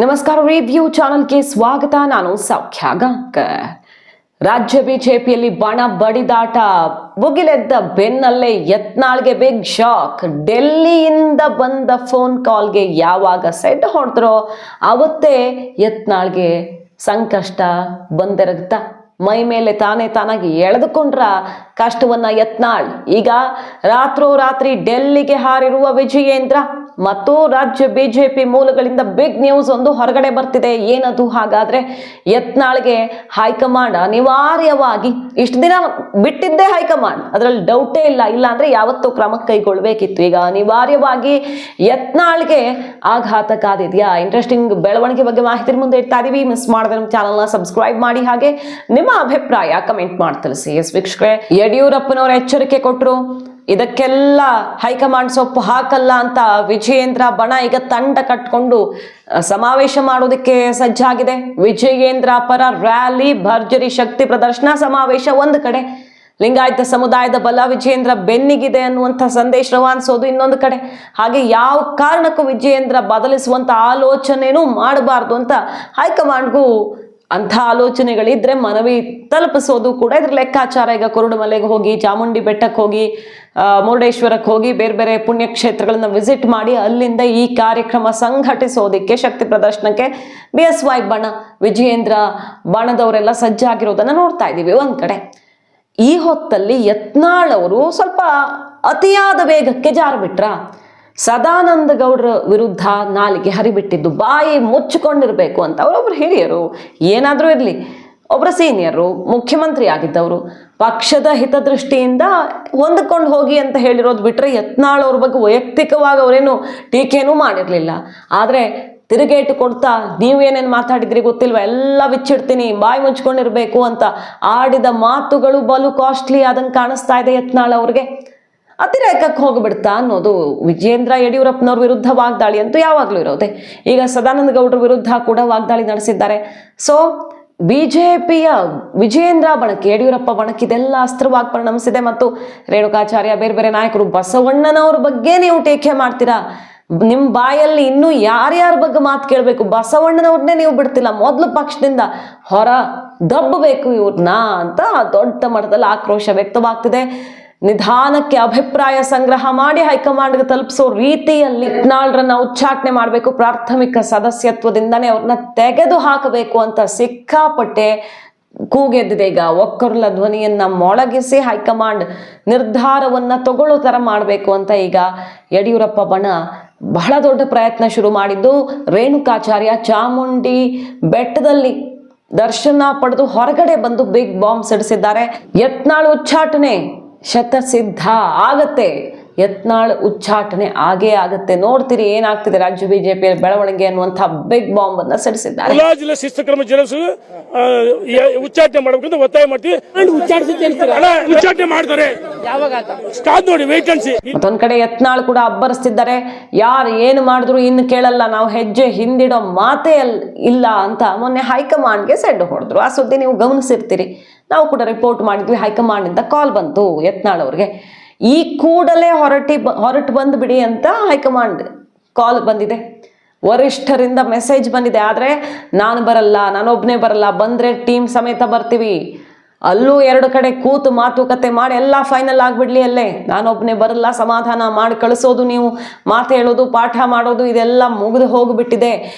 ನಮಸ್ಕಾರ, ರಿವ್ಯೂ ಚಾನಲ್ಗೆ ಸ್ವಾಗತ. ನಾನು ಸೌಖ್ಯ ಗಾಂಕರ್. ರಾಜ್ಯ ಬಿಜೆಪಿಯಲ್ಲಿ ಬಣ ಬಡಿದಾಟ ಮುಗಿಲೆದ್ದ ಬೆನ್ನಲ್ಲೇ ಯತ್ನಾಳ್ಗೆ ಬಿಗ್ ಶಾಕ್. ಡೆಲ್ಲಿಯಿಂದ ಬಂದ ಫೋನ್ ಕಾಲ್ಗೆ ಯಾವಾಗ ಸೆಡ್ ಹೊಡೆದ್ರೋ ಅವತ್ತೇ ಯತ್ನಾಳ್ಗೆ ಸಂಕಷ್ಟ ಬಂದೆರಗ್ತ. ಮೈ ಮೇಲೆ ತಾನಾಗಿ ಎಳೆದುಕೊಂಡ್ರ ಕಷ್ಟವನ್ನ ಯತ್ನಾಳ್. ಈಗ ರಾತ್ರೋರಾತ್ರಿ ಡೆಲ್ಲಿಗೆ ಹಾರಿರುವ ವಿಜಯೇಂದ್ರ ಮತ್ತು ರಾಜ್ಯ ಬಿಜೆಪಿ ಮೂಲಗಳಿಂದ ಬಿಗ್ ನ್ಯೂಸ್ ಒಂದು ಹೊರಗಡೆ ಬರ್ತಿದೆ. ಏನದು ಹಾಗಾದ್ರೆ? ಯತ್ನಾಳ್ಗೆ ಹೈಕಮಾಂಡ್ ಅನಿವಾರ್ಯವಾಗಿ ಇಷ್ಟು ದಿನ ಬಿಟ್ಟಿದ್ದೇ ಹೈಕಮಾಂಡ್, ಅದರಲ್ಲಿ ಡೌಟೇ ಇಲ್ಲ ಅಂದ್ರೆ ಯಾವತ್ತೂ ಕ್ರಮ ಕೈಗೊಳ್ಬೇಕಿತ್ತು. ಈಗ ಅನಿವಾರ್ಯವಾಗಿ ಯತ್ನಾಳ್ಗೆ ಆಘಾತ ಕಾದಿದೆಯಾ? ಇಂಟ್ರೆಸ್ಟಿಂಗ್ ಬೆಳವಣಿಗೆ ಬಗ್ಗೆ ಮಾಹಿತಿ ಮುಂದೆ ಇಡ್ತಾ ಇದೀವಿ. ಮಿಸ್ ಮಾಡಿದ್ರೆ ನಮ್ಮ ಚಾನಲ್ನ ಸಬ್ಸ್ಕ್ರೈಬ್ ಮಾಡಿ, ಹಾಗೆ ನಿಮ್ಮ ಅಭಿಪ್ರಾಯ ಕಮೆಂಟ್ ಮಾಡಿ ತಿಳಿಸಿ. ಎಸ್ ವೀಕ್ಷಕರೇ, ಯಡಿಯೂರಪ್ಪನವರು ಎಚ್ಚರಿಕೆ ಕೊಟ್ಟರು, ಇದಕ್ಕೆಲ್ಲ ಹೈಕಮಾಂಡ್ ಸೊಪ್ಪು ಹಾಕಲ್ಲ ಅಂತ. ವಿಜಯೇಂದ್ರ ಬಣ ಈಗ ತಂಡ ಕಟ್ಕೊಂಡು ಸಮಾವೇಶ ಮಾಡೋದಕ್ಕೆ ಸಜ್ಜಾಗಿದೆ. ವಿಜಯೇಂದ್ರ ಪರ ರ್ಯಾಲಿ, ಭರ್ಜರಿ ಶಕ್ತಿ ಪ್ರದರ್ಶನ, ಸಮಾವೇಶ ಒಂದು ಕಡೆ. ಲಿಂಗಾಯತ ಸಮುದಾಯದ ಬಲ ವಿಜಯೇಂದ್ರ ಬೆನ್ನಿಗಿದೆ ಅನ್ನುವಂಥ ಸಂದೇಶ ರವಾನಿಸೋದು ಇನ್ನೊಂದು ಕಡೆ. ಹಾಗೆ ಯಾವ ಕಾರಣಕ್ಕೂ ವಿಜಯೇಂದ್ರ ಬದಲಿಸುವಂತ ಆಲೋಚನೆನೂ ಮಾಡಬಾರ್ದು ಅಂತ ಹೈಕಮಾಂಡ್ಗೂ ಅಂಥ ಆಲೋಚನೆಗಳಿದ್ರೆ ಮನವಿ ತಲುಪಿಸೋದು ಕೂಡ ಇದ್ರ ಲೆಕ್ಕಾಚಾರ. ಈಗ ಕುರುಡುಮಲೆಗೆ ಹೋಗಿ, ಚಾಮುಂಡಿ ಬೆಟ್ಟಕ್ಕೆ ಹೋಗಿ, ಮುರುಡೇಶ್ವರಕ್ಕೆ ಹೋಗಿ, ಬೇರೆ ಬೇರೆ ಪುಣ್ಯಕ್ಷೇತ್ರಗಳನ್ನ ವಿಸಿಟ್ ಮಾಡಿ ಅಲ್ಲಿಂದ ಈ ಕಾರ್ಯಕ್ರಮ ಸಂಘಟಿಸೋದಿಕ್ಕೆ, ಶಕ್ತಿ ಪ್ರದರ್ಶನಕ್ಕೆ BSY ಬಣ, ವಿಜಯೇಂದ್ರ ಬಣದವರೆಲ್ಲ ಸಜ್ಜಾಗಿರೋದನ್ನ ನೋಡ್ತಾ ಇದ್ದೀವಿ ಒಂದ್ ಕಡೆ. ಈ ಹೊತ್ತಲ್ಲಿ ಯತ್ನಾಳ್ ಅವರು ಸ್ವಲ್ಪ ಅತಿಯಾದ ವೇಗಕ್ಕೆ ಜಾರಬಿಟ್ರ. ಸದಾನಂದ ಗೌಡ್ರ ವಿರುದ್ಧ ನಾಲಿಗೆ ಹರಿಬಿಟ್ಟಿದ್ದು, ಬಾಯಿ ಮುಚ್ಚಿಕೊಂಡಿರ್ಬೇಕು ಅಂತ. ಅವರೊಬ್ರು ಹಿರಿಯರು, ಏನಾದ್ರೂ ಇರ್ಲಿ, ಒಬ್ಬರ ಸೀನಿಯರು, ಮುಖ್ಯಮಂತ್ರಿ ಆಗಿದ್ದವರು, ಪಕ್ಷದ ಹಿತದೃಷ್ಟಿಯಿಂದ ಹೊಂದ್ಕೊಂಡು ಹೋಗಿ ಅಂತ ಹೇಳಿರೋದು ಬಿಟ್ರೆ ಯತ್ನಾಳ್ ಅವ್ರ ಬಗ್ಗೆ ವೈಯಕ್ತಿಕವಾಗಿ ಅವರೇನು ಟೀಕೆನೂ ಮಾಡಿರ್ಲಿಲ್ಲ. ಆದ್ರೆ ತಿರುಗೇಟು ಕೊಡ್ತಾ ನೀವೇನೇನು ಮಾತಾಡಿದ್ರಿ ಗೊತ್ತಿಲ್ವಾ, ಎಲ್ಲ ಬಿಚ್ಚಿಡ್ತೀನಿ, ಬಾಯಿ ಮುಚ್ಕೊಂಡಿರ್ಬೇಕು ಅಂತ ಆಡಿದ ಮಾತುಗಳು ಬಲು ಕಾಸ್ಟ್ಲಿ ಆದಂಗೆ ಕಾಣಿಸ್ತಾ ಇದೆ ಯತ್ನಾಳ್ ಅವ್ರಿಗೆ. ಅತಿರೇಕಕ್ಕೆ ಹೋಗ್ಬಿಡ್ತಾ ಅನ್ನೋದು. ವಿಜಯೇಂದ್ರ ಯಡಿಯೂರಪ್ಪನವ್ರ ವಿರುದ್ಧ ವಾಗ್ದಾಳಿ ಅಂತೂ ಯಾವಾಗಲೂ ಇರೋದೆ. ಈಗ ಸದಾನಂದ ಗೌಡ್ರ ವಿರುದ್ಧ ಕೂಡ ವಾಗ್ದಾಳಿ ನಡೆಸಿದ್ದಾರೆ. ಸೊ ಬಿಜೆಪಿಯ ವಿಜಯೇಂದ್ರ ಬಣಕ್ಕೆ, ಯಡಿಯೂರಪ್ಪ ಬಣಕ್ಕೆ ಇದೆಲ್ಲ ಅಸ್ತ್ರವಾಗಿ ಪರಿಣಮಿಸಿದೆ. ಮತ್ತು ರೇಣುಕಾಚಾರ್ಯ, ಬೇರೆ ಬೇರೆ ನಾಯಕರು, ಬಸವಣ್ಣನವ್ರ ಬಗ್ಗೆ ನೀವು ಟೀಕೆ ಮಾಡ್ತೀರಾ, ನಿಮ್ಮ ಬಾಯಲ್ಲಿ ಇನ್ನೂ ಯಾರ್ಯಾರ ಬಗ್ಗೆ ಮಾತು ಕೇಳಬೇಕು, ಬಸವಣ್ಣನವ್ರನ್ನೇ ನೀವು ಬಿಡ್ತಿಲ್ಲ, ಮೊದಲು ಪಕ್ಷದಿಂದ ಹೊರ ದಬ್ಬಬೇಕು ಇವ್ರನ್ನ ಅಂತ ದೊಡ್ಡ ಮಟ್ಟದಲ್ಲಿ ಆಕ್ರೋಶ ವ್ಯಕ್ತವಾಗ್ತಿದೆ. ನಿಧಾನಕ್ಕೆ ಅಭಿಪ್ರಾಯ ಸಂಗ್ರಹ ಮಾಡಿ ಹೈಕಮಾಂಡ್ಗೆ ತಲುಪಿಸೋ ರೀತಿಯಲ್ಲಿ ಯತ್ನಾಳ್ರನ್ನ ಉಚ್ಚಾಟನೆ ಮಾಡಬೇಕು, ಪ್ರಾಥಮಿಕ ಸದಸ್ಯತ್ವದಿಂದನೇ ಅವ್ರನ್ನ ತೆಗೆದು ಹಾಕಬೇಕು ಅಂತ ಸಿಕ್ಕಾಪಟ್ಟೆ ಕೂಗೆದ್ದಿದೆ. ಈಗ ಒಕ್ಕರ್ಲ ಧ್ವನಿಯನ್ನ ಮೊಳಗಿಸಿ ಹೈಕಮಾಂಡ್ ನಿರ್ಧಾರವನ್ನ ತಗೊಳ್ಳೋ ತರ ಮಾಡಬೇಕು ಅಂತ ಈಗ ಯಡಿಯೂರಪ್ಪ ಬಣ ಬಹಳ ದೊಡ್ಡ ಪ್ರಯತ್ನ ಶುರು ಮಾಡಿದ್ದು. ರೇಣುಕಾಚಾರ್ಯ ಚಾಮುಂಡಿ ಬೆಟ್ಟದಲ್ಲಿ ದರ್ಶನ ಪಡೆದು ಹೊರಗಡೆ ಬಂದು ಬಿಗ್ ಬಾಂಬ್ ಸಿಡಿಸಿದ್ದಾರೆ. ಯತ್ನಾಳ್ ಉಚ್ಚಾಟನೆ ಶತಸಿದ್ಧ ಆಗತ್ತೆ, ಯತ್ನಾಳ್ ಉಚ್ಚಾಟನೆ ಆಗೇ ಆಗತ್ತೆ. ನೋಡ್ತೀರಿ ಏನಾಗ್ತಿದೆ ರಾಜ್ಯ ಬಿಜೆಪಿ ಬೆಳವಣಿಗೆ ಅನ್ನುವಂಥ ಬಿಗ್ ಬಾಂಬ್ ಅನ್ನ ಸಿಡಿಸಿದ್ದಾರೆ. ಜಿಲ್ಲಾ ಶಿಸ್ತು ಕ್ರಮ ಜರುಗಿಸಿ ಉಚ್ಚಾಟನೆ ಮಾಡಬೇಕು ಅಂತ ಒತ್ತಾಯ ಮಾಡ್ತೀವಿ. ಉಚ್ಚಾಟನೆ ಮಾಡ್ತಾರೆ, ನೋಡಿ ವೇಟ್ ಅಂಡ್ ಸೀ. ಮತ್ತೊಂದ್ ಕಡೆ ಯತ್ನಾಳ್ ಕೂಡ ಅಬ್ಬರಿಸ್ತಿದ್ದಾರೆ, ಯಾರು ಏನು ಮಾಡಿದ್ರು ಇನ್ನು ಕೇಳಲ್ಲ, ನಾವು ಹೆಜ್ಜೆ ಹಿಂದಿಡೋ ಮಾತೇ ಇಲ್ಲ ಅಂತ ಮೊನ್ನೆ ಹೈಕಮಾಂಡ್ಗೆ ಸೆಡ್ ಹೊಡೆದ್ರು. ಆ ಸುದ್ದಿ ನೀವು ಗಮನಿಸಿರ್ತೀರಿ, ನಾವು ಕೂಡ ರಿಪೋರ್ಟ್ ಮಾಡಿದ್ವಿ. ಹೈಕಮಾಂಡ್ ಇಂದ ಕಾಲ್ ಬಂತು ಯತ್ನಾಳ್ ಅವ್ರಿಗೆ, ಈ ಕೂಡಲೇ ಹೊರಟು ಬಂದು ಬಿಡಿ ಅಂತ ಹೈಕಮಾಂಡ್ ಕಾಲ್ ಬಂದಿದೆ, ವರಿಷ್ಠರಿಂದ ಮೆಸೇಜ್ ಬಂದಿದೆ. ಆದ್ರೆ ನಾನು ಬರಲ್ಲ, ನಾನೊಬ್ನೇ ಬರಲ್ಲ, ಬಂದ್ರೆ ಟೀಮ್ ಸಮೇತ ಬರ್ತೀವಿ, ಅಲ್ಲೂ ಎರಡು ಕಡೆ ಕೂತು ಮಾತುಕತೆ ಮಾಡಿ ಎಲ್ಲ ಫೈನಲ್ ಆಗ್ಬಿಡ್ಲಿ, ಅಲ್ಲೇ ನಾನೊಬ್ನೇ ಬರಲ್ಲ, ಸಮಾಧಾನ ಮಾಡಿ ಕಳಿಸೋದು, ನೀವು ಮಾತು ಹೇಳೋದು, ಪಾಠ ಮಾಡೋದು ಇದೆಲ್ಲ ಮುಗಿದು ಹೋಗ್ಬಿಟ್ಟಿದೆ,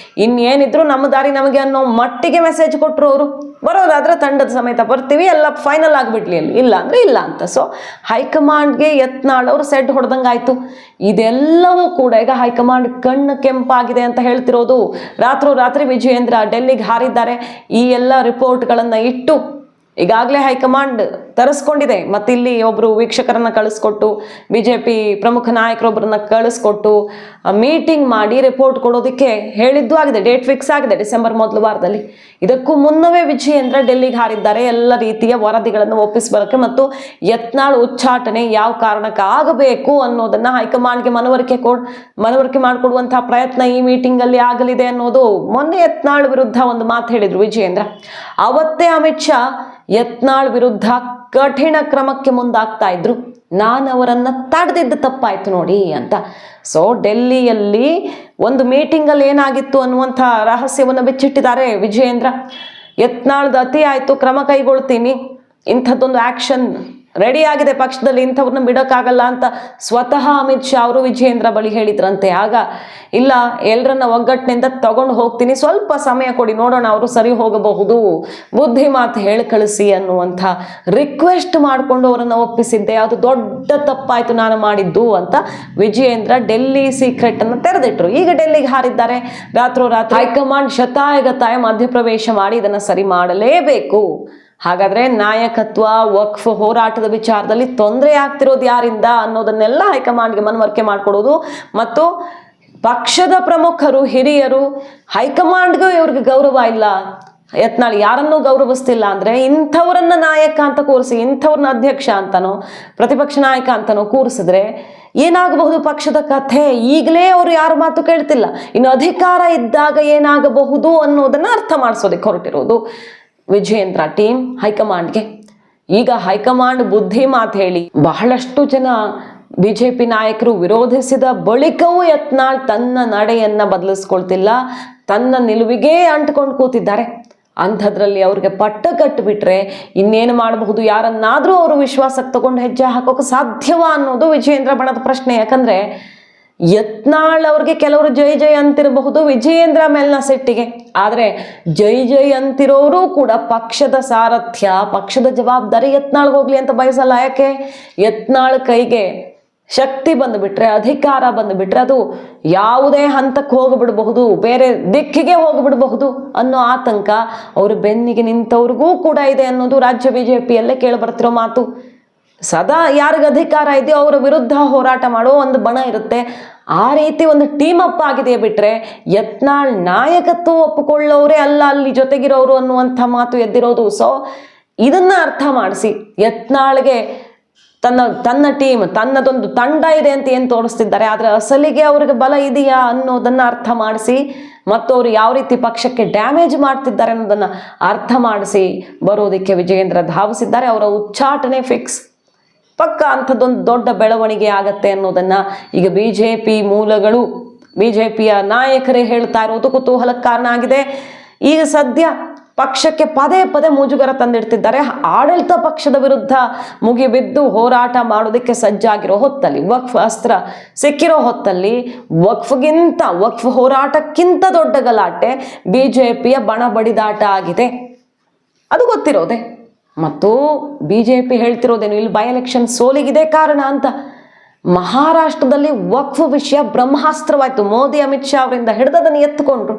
ಇನ್ನೇನಿದ್ರು ನಮ್ಮ ದಾರಿ ನಮಗೆ ಅನ್ನೋ ಮಟ್ಟಿಗೆ ಮೆಸೇಜ್ ಕೊಟ್ಟರು ಅವರು. ಬರೋದಾದ್ರೆ ತಂಡದ ಸಮೇತ ಬರ್ತೀವಿ, ಎಲ್ಲ ಫೈನಲ್ ಆಗ್ಬಿಡ್ಲಿ ಅಲ್ಲಿ, ಇಲ್ಲ ಅಂದ್ರೆ ಇಲ್ಲ ಅಂತ. ಸೊ ಹೈಕಮಾಂಡ್ಗೆ ಯತ್ನಾಳ್ ಅವರು ಸೆಡ್ ಹೊಡೆದಂಗಾಯ್ತು. ಇದೆಲ್ಲವೂ ಕೂಡ ಈಗ ಹೈಕಮಾಂಡ್ ಕಣ್ಣು ಕೆಂಪಾಗಿದೆ ಅಂತ ಹೇಳ್ತಿರೋದು. ರಾತ್ರೋರಾತ್ರಿ ವಿಜಯೇಂದ್ರ ಡೆಲ್ಲಿಗೆ ಹಾರಿದ್ದಾರೆ. ಈ ಎಲ್ಲ ರಿಪೋರ್ಟ್ಗಳನ್ನ ಇಟ್ಟು ಈಗಾಗಲೇ ಹೈಕಮಾಂಡ್ ತರಿಸ್ಕೊಂಡಿದೆ. ಮತ್ತಿಲ್ಲಿ ಒಬ್ರು ವೀಕ್ಷಕರನ್ನ ಕಳಿಸ್ಕೊಟ್ಟು, ಬಿಜೆಪಿ ಪ್ರಮುಖ ನಾಯಕರೊಬ್ಬರನ್ನ ಕಳಿಸ್ಕೊಟ್ಟು ಮೀಟಿಂಗ್ ಮಾಡಿ ರಿಪೋರ್ಟ್ ಕೊಡೋದಕ್ಕೆ ಹೇಳಿದ್ದು ಆಗಿದೆ. ಡೇಟ್ ಫಿಕ್ಸ್ ಆಗಿದೆ, ಡಿಸೆಂಬರ್ ಮೊದಲ ವಾರದಲ್ಲಿ. ಇದಕ್ಕೂ ಮುನ್ನವೇ ವಿಜಯೇಂದ್ರ ಡೆಲ್ಲಿಗೆ ಹಾರಿದ್ದಾರೆ ಎಲ್ಲ ರೀತಿಯ ವರದಿಗಳನ್ನು ಒಪ್ಪಿಸಬರೋಕೆ ಮತ್ತು ಯತ್ನಾಳ್ ಉಚ್ಚಾಟನೆ ಯಾವ ಕಾರಣಕ್ಕೆ ಆಗಬೇಕು ಅನ್ನೋದನ್ನ ಹೈಕಮಾಂಡ್ಗೆ ಮನವರಿಕೆ ಮಾಡಿಕೊಡುವಂತಹ ಪ್ರಯತ್ನ ಈ ಮೀಟಿಂಗ್ ಅಲ್ಲಿ ಆಗಲಿದೆ ಅನ್ನೋದು. ಮೊನ್ನೆ ಯತ್ನಾಳ್ ವಿರುದ್ಧ ಒಂದು ಮಾತು ಹೇಳಿದ್ರು ವಿಜಯೇಂದ್ರ. ಅವತ್ತೇ ಅಮಿತ್ ಶಾ ಯತ್ನಾಳ್ ವಿರುದ್ಧ ಕಠಿಣ ಕ್ರಮಕ್ಕೆ ಮುಂದಾಗ್ತಾ ಇದ್ರು. ನಾನು ಅವರನ್ನ ತಡೆದಿದ್ದ ತಪ್ಪಾಯ್ತು ನೋಡಿ ಅಂತ. ಸೊ ಡೆಲ್ಲಿಯಲ್ಲಿ ಒಂದು ಮೀಟಿಂಗಲ್ಲಿ ಏನಾಗಿತ್ತು ಅನ್ನುವಂಥ ರಹಸ್ಯವನ್ನು ಬಿಚ್ಚಿಟ್ಟಿದ್ದಾರೆ ವಿಜಯೇಂದ್ರ. ಯತ್ನಾಳ್ದು ಅತಿ ಆಯಿತು, ಕ್ರಮ ಕೈಗೊಳ್ತೀನಿ, ಇಂಥದ್ದೊಂದು ಆ್ಯಕ್ಷನ್ ರೆಡಿ ಆಗಿದೆ ಪಕ್ಷದಲ್ಲಿ, ಇಂಥವ್ರನ್ನ ಬಿಡೋಕ್ಕಾಗಲ್ಲ ಅಂತ ಸ್ವತಃ ಅಮಿತ್ ಶಾ ಅವರು ವಿಜಯೇಂದ್ರ ಬಳಿ ಹೇಳಿದ್ರಂತೆ. ಆಗ ಇಲ್ಲ, ಎಲ್ಲರನ್ನ ಒಗ್ಗಟ್ಟಿನಿಂದ ತಗೊಂಡು ಹೋಗ್ತೀನಿ, ಸ್ವಲ್ಪ ಸಮಯ ಕೊಡಿ ನೋಡೋಣ, ಅವರು ಸರಿ ಹೋಗಬಹುದು, ಬುದ್ಧಿ ಮಾತು ಹೇಳಿ ಕಳಿಸಿ ಅನ್ನುವಂಥ ರಿಕ್ವೆಸ್ಟ್ ಮಾಡಿಕೊಂಡು ಅವರನ್ನು ಒಪ್ಪಿಸಿದ್ದೆ. ಅದು ದೊಡ್ಡ ತಪ್ಪಾಯಿತು ನಾನು ಮಾಡಿದ್ದು ಅಂತ ವಿಜಯೇಂದ್ರ ಡೆಲ್ಲಿ ಸೀಕ್ರೆಟ್ ಅನ್ನು ತೆರೆದಿಟ್ರು. ಈಗ ಡೆಲ್ಲಿಗೆ ಹಾರಿದ್ದಾರೆ. ರಾತ್ರೋರಾತ್ರಿ ಹೈಕಮಾಂಡ್ ಶತಾಯಗತಾಯ ಮಧ್ಯಪ್ರವೇಶ ಮಾಡಿ ಇದನ್ನು ಸರಿ ಮಾಡಲೇಬೇಕು. ಹಾಗಾದ್ರೆ ನಾಯಕತ್ವ ವಕ್ಫ್ ಹೋರಾಟದ ವಿಚಾರದಲ್ಲಿ ತೊಂದರೆ ಆಗ್ತಿರೋದು ಯಾರಿಂದ ಅನ್ನೋದನ್ನೆಲ್ಲ ಹೈಕಮಾಂಡ್ಗೆ ಮನವರಿಕೆ ಮಾಡಿಕೊಡೋದು, ಮತ್ತು ಪಕ್ಷದ ಪ್ರಮುಖರು ಹಿರಿಯರು ಹೈಕಮಾಂಡ್ಗೂ ಇವ್ರಿಗೆ ಗೌರವ ಇಲ್ಲ, ಯತ್ನಾಳ್ ಯಾರನ್ನೂ ಗೌರವಿಸ್ತಿಲ್ಲ ಅಂದ್ರೆ ಇಂಥವ್ರನ್ನ ನಾಯಕ ಅಂತ ಕೂರಿಸಿ, ಇಂಥವ್ರನ್ನ ಅಧ್ಯಕ್ಷ ಅಂತನೋ ಪ್ರತಿಪಕ್ಷ ನಾಯಕ ಅಂತನೋ ಕೂರಿಸಿದ್ರೆ ಏನಾಗಬಹುದು ಪಕ್ಷದ ಕಥೆ. ಈಗಲೇ ಅವರು ಯಾರ ಮಾತು ಕೇಳ್ತಿಲ್ಲ, ಇನ್ನು ಅಧಿಕಾರ ಇದ್ದಾಗ ಏನಾಗಬಹುದು ಅನ್ನೋದನ್ನ ಅರ್ಥ ಮಾಡಿಸೋದಕ್ಕೆ ಹೊರಟಿರೋದು ವಿಜಯೇಂದ್ರ ಟೀಮ್ ಹೈಕಮಾಂಡ್ಗೆ. ಈಗ ಹೈಕಮಾಂಡ್ ಬುದ್ಧಿ ಮಾತು ಹೇಳಿ ಬಹಳಷ್ಟು ಜನ ಬಿಜೆಪಿ ನಾಯಕರು ವಿರೋಧಿಸಿದ ಬಳಿಕವೂ ಯತ್ನಾಳ್ ತನ್ನ ನಡೆಯನ್ನ ಬದಲಿಸ್ಕೊಳ್ತಿಲ್ಲ, ತನ್ನ ನಿಲುವಿಗೆ ಅಂಟ್ಕೊಂಡು ಕೂತಿದ್ದಾರೆ. ಅಂಥದ್ರಲ್ಲಿ ಅವ್ರಿಗೆ ಪಟ್ಟ ಕಟ್ಟಿಬಿಟ್ರೆ ಇನ್ನೇನು ಮಾಡಬಹುದು, ಯಾರನ್ನಾದರೂ ಅವರು ವಿಶ್ವಾಸಕ್ಕೆ ತಗೊಂಡು ಹೆಜ್ಜೆ ಹಾಕೋಕೆ ಸಾಧ್ಯವಾ ಅನ್ನೋದು ವಿಜಯೇಂದ್ರ ಬಣದ ಪ್ರಶ್ನೆ. ಯಾಕಂದ್ರೆ ಯತ್ನಾಳ್ ಅವ್ರಿಗೆ ಕೆಲವರು ಜೈ ಜೈ ಅಂತಿರಬಹುದು ವಿಜಯೇಂದ್ರ ಮೇಲಿನ ಸಿಟ್ಟಿಗೆ, ಆದರೆ ಜೈ ಜೈ ಅಂತಿರೋರು ಕೂಡ ಪಕ್ಷದ ಸಾರಥ್ಯ ಪಕ್ಷದ ಜವಾಬ್ದಾರಿ ಯತ್ನಾಳ್ಗೆ ಹೋಗ್ಲಿ ಅಂತ ಬಯಸಲ್ಲ. ಯಾಕೆ? ಯತ್ನಾಳ್ ಕೈಗೆ ಶಕ್ತಿ ಬಂದುಬಿಟ್ರೆ, ಅಧಿಕಾರ ಬಂದುಬಿಟ್ರೆ ಅದು ಯಾವುದೇ ಹಂತಕ್ಕೆ ಹೋಗಿಬಿಡಬಹುದು, ಬೇರೆ ದಿಕ್ಕಿಗೆ ಹೋಗಿಬಿಡಬಹುದು ಅನ್ನೋ ಆತಂಕ ಅವ್ರ ಬೆನ್ನಿಗೆ ನಿಂತವ್ರಿಗೂ ಕೂಡ ಇದೆ ಅನ್ನೋದು ರಾಜ್ಯ ಬಿಜೆಪಿಯಲ್ಲೇ ಕೇಳಿಬರ್ತಿರೋ ಮಾತು. ಸದಾ ಯಾರಿಗೆ ಅಧಿಕಾರ ಇದೆಯೋ ಅವರ ವಿರುದ್ಧ ಹೋರಾಟ ಮಾಡೋ ಒಂದು ಬಣ ಇರುತ್ತೆ. ಆ ರೀತಿ ಒಂದು ಟೀಮ್ ಅಪ್ ಆಗಿದೆ ಬಿಟ್ರೆ ಯತ್ನಾಳ್ ನಾಯಕತ್ವ ಒಪ್ಪಿಕೊಳ್ಳೋರೇ ಅಲ್ಲ ಅಲ್ಲಿ ಜೊತೆಗಿರೋರು ಅನ್ನುವಂಥ ಮಾತು ಎದ್ದಿರೋದು. ಸೊ ಇದನ್ನ ಅರ್ಥ ಮಾಡಿಸಿ ಯತ್ನಾಳ್ಗೆ ತನ್ನ ಟೀಮ್ ತನ್ನದೊಂದು ತಂಡ ಇದೆ ಅಂತ ಏನು ತೋರಿಸ್ತಿದ್ದಾರೆ, ಆದರೆ ಅಸಲಿಗೆ ಅವ್ರಿಗೆ ಬಲ ಇದೆಯಾ ಅನ್ನೋದನ್ನ ಅರ್ಥ ಮಾಡಿಸಿ ಮತ್ತು ಅವರು ಯಾವ ರೀತಿ ಪಕ್ಷಕ್ಕೆ ಡ್ಯಾಮೇಜ್ ಮಾಡ್ತಿದ್ದಾರೆ ಅನ್ನೋದನ್ನ ಅರ್ಥ ಮಾಡಿಸಿ ಬರೋದಕ್ಕೆ ವಿಜಯೇಂದ್ರ ಧಾವಿಸಿದ್ದಾರೆ. ಅವರ ಉಚ್ಚಾಟನೆ ಫಿಕ್ಸ್, ಪಕ್ಕ ಅಂಥದ್ದೊಂದು ದೊಡ್ಡ ಬೆಳವಣಿಗೆ ಆಗತ್ತೆ ಅನ್ನೋದನ್ನ ಈಗ ಬಿಜೆಪಿ ಮೂಲಗಳು ಬಿಜೆಪಿಯ ನಾಯಕರೇ ಹೇಳ್ತಾ ಇರೋದು ಕುತೂಹಲಕ್ಕೆ ಕಾರಣ ಆಗಿದೆ. ಈಗ ಸದ್ಯ ಪಕ್ಷಕ್ಕೆ ಪದೇ ಪದೇ ಮುಜುಗರ ತಂದಿಡ್ತಿದ್ದಾರೆ. ಆಡಳಿತ ಪಕ್ಷದ ವಿರುದ್ಧ ಮುಗಿಬಿದ್ದು ಹೋರಾಟ ಮಾಡೋದಕ್ಕೆ ಸಜ್ಜಾಗಿರೋ ಹೊತ್ತಲ್ಲಿ, ವಕ್ಫ್ ಅಸ್ತ್ರ ಸಿಕ್ಕಿರೋ ಹೊತ್ತಲ್ಲಿ ವಕ್ಫ್ ಹೋರಾಟಕ್ಕಿಂತ ದೊಡ್ಡ ಗಲಾಟೆ ಬಿಜೆಪಿಯ ಬಣ ಬಡಿದಾಟ ಆಗಿದೆ. ಅದು ಗೊತ್ತಿರೋದೆ. ಮತ್ತು ಬಿಜೆಪಿ ಹೇಳ್ತಿರೋದೇನು, ಇಲ್ಲಿ ಬೈ ಎಲೆಕ್ಷನ್ ಸೋಲಿಗಿದೆ ಕಾರಣ ಅಂತ. ಮಹಾರಾಷ್ಟ್ರದಲ್ಲಿ ವಕ್ಫ್ ವಿಷಯ ಬ್ರಹ್ಮಾಸ್ತ್ರವಾಯಿತು, ಮೋದಿ ಅಮಿತ್ ಶಾ ಅವರಿಂದ ಹಿಡಿದದನ್ನು ಎತ್ತುಕೊಂಡ್ರು.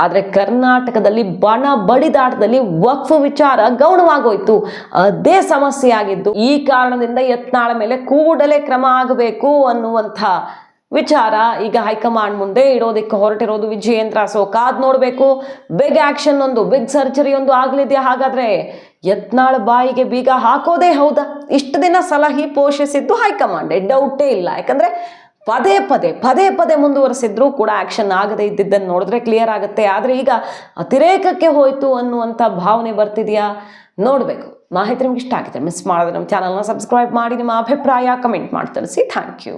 ಆದರೆ ಕರ್ನಾಟಕದಲ್ಲಿ ಬಣ ಬಡಿದಾಟದಲ್ಲಿ ವಕ್ಫ್ ವಿಚಾರ ಗೌಣವಾಗೋಯ್ತು. ಅದೇ ಸಮಸ್ಯೆ ಆಗಿದ್ದು. ಈ ಕಾರಣದಿಂದ ಯತ್ನಾಳ ಮೇಲೆ ಕೂಡಲೇ ಕ್ರಮ ಆಗಬೇಕು ಅನ್ನುವಂಥ ವಿಚಾರ ಈಗ ಹೈಕಮಾಂಡ್ ಮುಂದೆ ಇಡೋದಕ್ಕೆ ಹೊರಟಿರೋದು ವಿಜಯೇಂದ್ರ. ಸೊ ಕಾದ್ ನೋಡಬೇಕು. ಬಿಗ್ ಆಕ್ಷನ್ ಒಂದು, ಬಿಗ್ ಸರ್ಜರಿ ಒಂದು ಆಗ್ಲಿದೆಯಾ? ಹಾಗಾದ್ರೆ ಯತ್ನಾಳ್ ಬಾಯಿಗೆ ಬೀಗ ಹಾಕೋದೇ ಹೌದಾ? ಇಷ್ಟು ದಿನ ಸಲಹೆ ಪೋಷಿಸಿದ್ದು ಹೈಕಮಾಂಡ್, ಡೌಟೇ ಇಲ್ಲ. ಯಾಕಂದ್ರೆ ಪದೇ ಪದೇ ಮುಂದುವರೆಸಿದ್ರು ಕೂಡ ಆಕ್ಷನ್ ಆಗದೆ ಇದ್ದಿದ್ದನ್ನು ನೋಡಿದ್ರೆ ಕ್ಲಿಯರ್ ಆಗುತ್ತೆ. ಆದರೆ ಈಗ ಅತಿರೇಕಕ್ಕೆ ಹೋಯ್ತು ಅನ್ನುವಂಥ ಭಾವನೆ ಬರ್ತಿದೆಯಾ? ನೋಡಬೇಕು. ಮಾಹಿತಿ ನಿಮ್ಗೆ ಇಷ್ಟ ಆಗಿದ್ರೆ ಮಿಸ್ ಮಾಡಿದ್ರೆ ನಮ್ಮ ಚಾನಲ್ನ ಸಬ್ಸ್ಕ್ರೈಬ್ ಮಾಡಿ, ನಿಮ್ಮ ಅಭಿಪ್ರಾಯ ಕಮೆಂಟ್ ಮಾಡಿ ತಿಳಿಸಿ. Thank you.